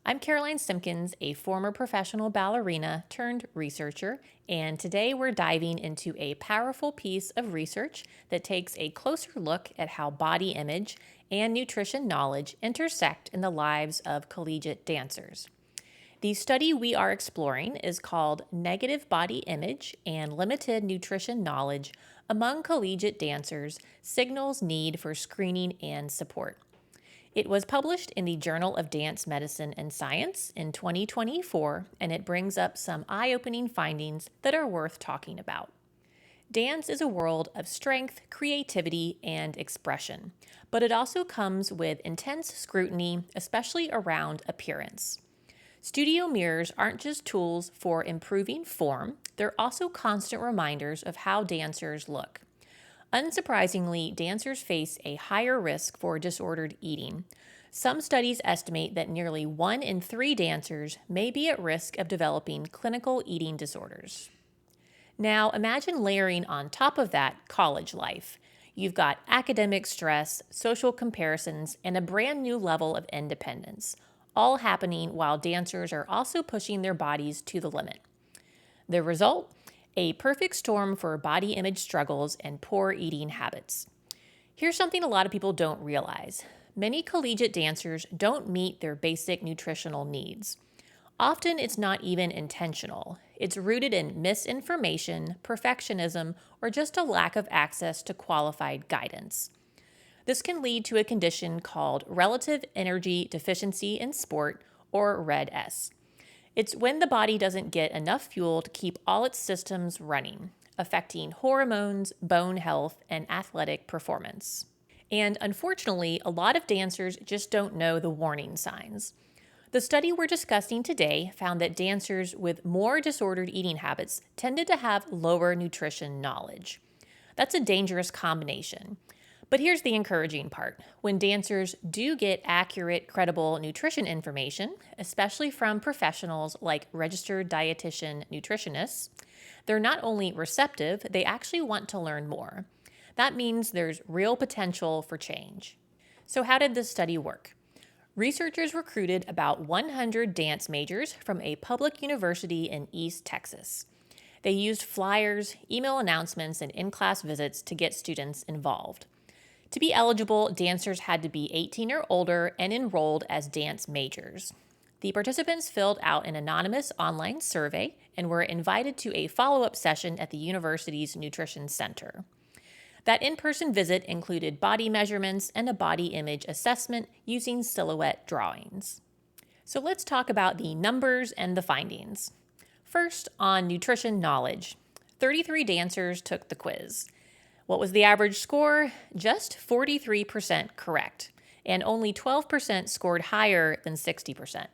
I'm Caroline Simpkins, a former professional ballerina turned researcher, and today we're diving into a powerful piece of research that takes a closer look at how body image and nutrition knowledge intersect in the lives of collegiate dancers. The study we are exploring is called Negative Body Image and Limited Nutrition Knowledge Among Collegiate Dancers Signals Need for Screening and Support. It was published in the Journal of Dance Medicine and Science in 2024, and it brings up some eye-opening findings that are worth talking about. Dance is a world of strength, creativity, and expression, but it also comes with intense scrutiny, especially around appearance. Studio mirrors aren't just tools for improving form, they're also constant reminders of how dancers look. Unsurprisingly, dancers face a higher risk for disordered eating. Some studies estimate that nearly 1 in 3 dancers may be at risk of developing clinical eating disorders. Now, imagine layering on top of that college life. You've got academic stress, social comparisons, and a brand new level of independence, all happening while dancers are also pushing their bodies to the limit. The result? A perfect storm for body image struggles and poor eating habits. Here's something a lot of people don't realize. Many collegiate dancers don't meet their basic nutritional needs. Often it's not even intentional. It's rooted in misinformation, perfectionism, or just a lack of access to qualified guidance. This can lead to a condition called relative energy deficiency in sport, or RED-S. It's when the body doesn't get enough fuel to keep all its systems running, affecting hormones, bone health, and athletic performance. And unfortunately, a lot of dancers just don't know the warning signs. The study we're discussing today found that dancers with more disordered eating habits tended to have lower nutrition knowledge. That's a dangerous combination. But here's the encouraging part. When dancers do get accurate, credible nutrition information, especially from professionals like registered dietitian nutritionists, they're not only receptive, they actually want to learn more. That means there's real potential for change. So how did this study work? Researchers recruited about 100 dance majors from a public university in East Texas. They used flyers, email announcements, and in-class visits to get students involved. To be eligible, dancers had to be 18 or older and enrolled as dance majors. The participants filled out an anonymous online survey and were invited to a follow-up session at the university's nutrition center. That in-person visit included body measurements and a body image assessment using silhouette drawings. So let's talk about the numbers and the findings. First, on nutrition knowledge. 33 dancers took the quiz. What was the average score? Just 43% correct, and only 12% scored higher than 60%.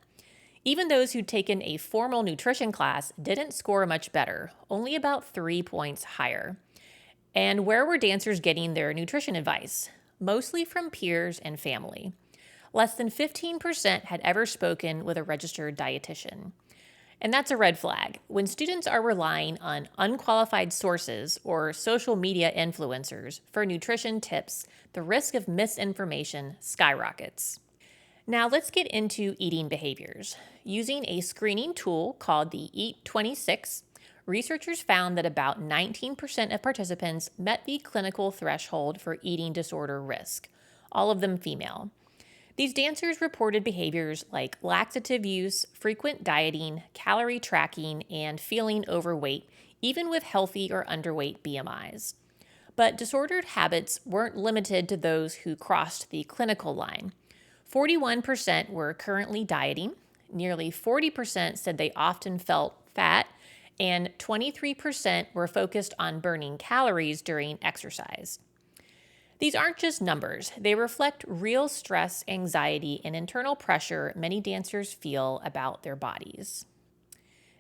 Even those who'd taken a formal nutrition class didn't score much better, only about 3 points higher. And where were dancers getting their nutrition advice? Mostly from peers and family. Less than 15% had ever spoken with a registered dietitian. And that's a red flag. When students are relying on unqualified sources or social media influencers for nutrition tips, the risk of misinformation skyrockets. Now let's get into eating behaviors. Using a screening tool called the EAT26, researchers found that about 19% of participants met the clinical threshold for eating disorder risk, all of them female. These dancers reported behaviors like laxative use, frequent dieting, calorie tracking, and feeling overweight, even with healthy or underweight BMIs. But disordered habits weren't limited to those who crossed the clinical line. 41% were currently dieting, nearly 40% said they often felt fat, and 23% were focused on burning calories during exercise. These aren't just numbers. They reflect real stress, anxiety, and internal pressure many dancers feel about their bodies.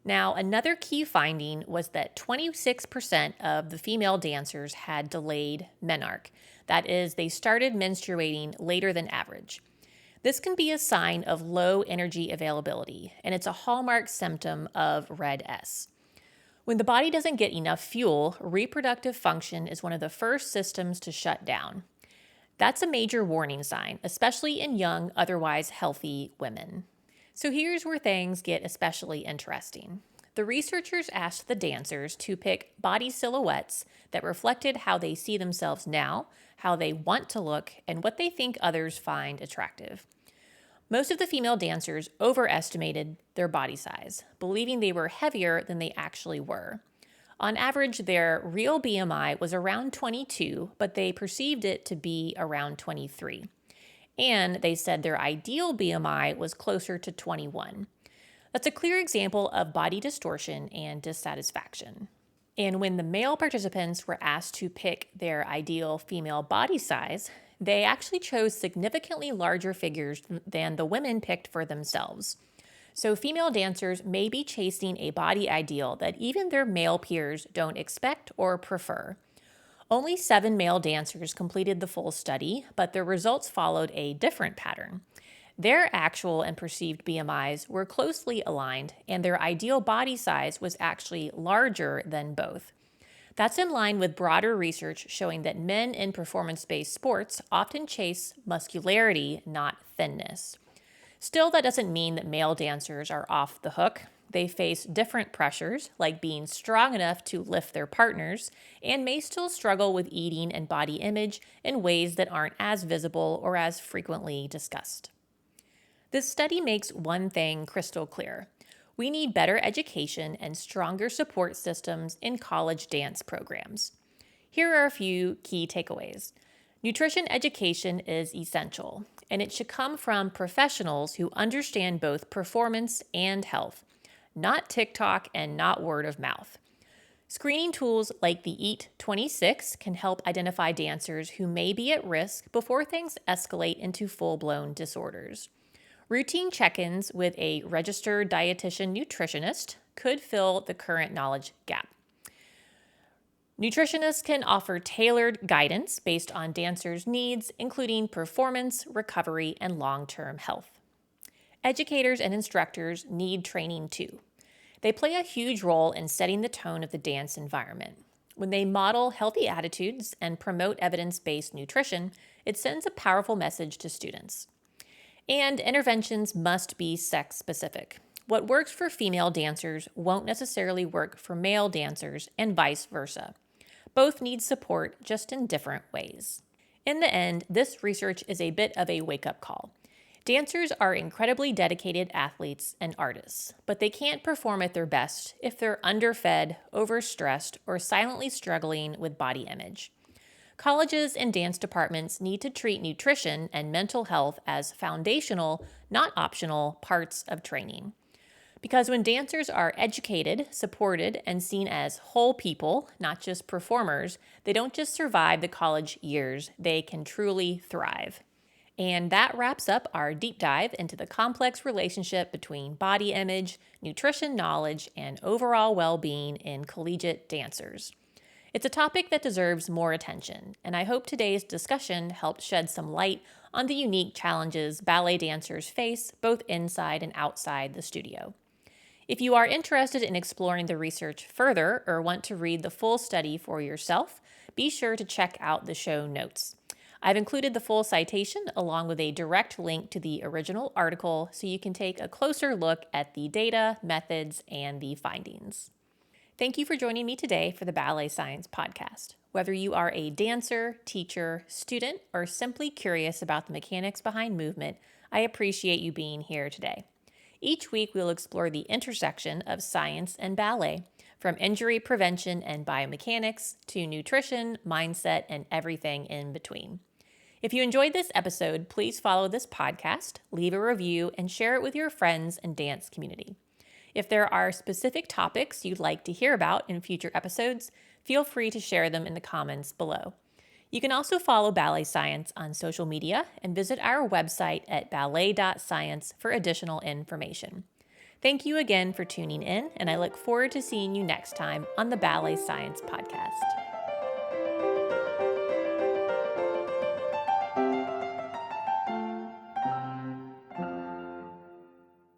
Now, another key finding was that 26% of the female dancers had delayed menarche. That is, they started menstruating later than average. This can be a sign of low energy availability, and it's a hallmark symptom of RED-S. When the body doesn't get enough fuel, reproductive function is one of the first systems to shut down. That's a major warning sign, especially in young, otherwise healthy women. So here's where things get especially interesting. The researchers asked the dancers to pick body silhouettes that reflected how they see themselves now, how they want to look, and what they think others find attractive. Most of the female dancers overestimated their body size, believing they were heavier than they actually were. On average, their real BMI was around 22, but they perceived it to be around 23. And they said their ideal BMI was closer to 21. That's a clear example of body distortion and dissatisfaction. And when the male participants were asked to pick their ideal female body size, they actually chose significantly larger figures than the women picked for themselves. So female dancers may be chasing a body ideal that even their male peers don't expect or prefer. Only 7 male dancers completed the full study, but their results followed a different pattern. Their actual and perceived BMIs were closely aligned, and their ideal body size was actually larger than both. That's in line with broader research showing that men in performance-based sports often chase muscularity, not thinness. Still, that doesn't mean that male dancers are off the hook. They face different pressures, like being strong enough to lift their partners, and may still struggle with eating and body image in ways that aren't as visible or as frequently discussed. This study makes one thing crystal clear. We need better education and stronger support systems in college dance programs. Here are a few key takeaways. Nutrition education is essential, and it should come from professionals who understand both performance and health, not TikTok and not word of mouth. Screening tools like the EAT 26 can help identify dancers who may be at risk before things escalate into full-blown disorders. Routine check-ins with a registered dietitian nutritionist could fill the current knowledge gap. Nutritionists can offer tailored guidance based on dancers' needs, including performance, recovery, and long-term health. Educators and instructors need training too. They play a huge role in setting the tone of the dance environment. When they model healthy attitudes and promote evidence-based nutrition, it sends a powerful message to students. And interventions must be sex-specific. What works for female dancers won't necessarily work for male dancers, and vice versa. Both need support, just in different ways. In the end, this research is a bit of a wake-up call. Dancers are incredibly dedicated athletes and artists, but they can't perform at their best if they're underfed, overstressed, or silently struggling with body image. Colleges and dance departments need to treat nutrition and mental health as foundational, not optional, parts of training. Because when dancers are educated, supported, and seen as whole people, not just performers, they don't just survive the college years, they can truly thrive. And that wraps up our deep dive into the complex relationship between body image, nutrition knowledge, and overall well-being in collegiate dancers. It's a topic that deserves more attention, and I hope today's discussion helped shed some light on the unique challenges ballet dancers face both inside and outside the studio. If you are interested in exploring the research further or want to read the full study for yourself, be sure to check out the show notes. I've included the full citation along with a direct link to the original article so you can take a closer look at the data, methods, and the findings. Thank you for joining me today for the Ballet Science Podcast. Whether you are a dancer, teacher, student, or simply curious about the mechanics behind movement, I appreciate you being here today. Each week, we'll explore the intersection of science and ballet, from injury prevention and biomechanics to nutrition, mindset, and everything in between. If you enjoyed this episode, please follow this podcast, leave a review, and share it with your friends and dance community. If there are specific topics you'd like to hear about in future episodes, feel free to share them in the comments below. You can also follow Ballet Science on social media and visit our website at ballet.science for additional information. Thank you again for tuning in, and I look forward to seeing you next time on the Ballet Science Podcast.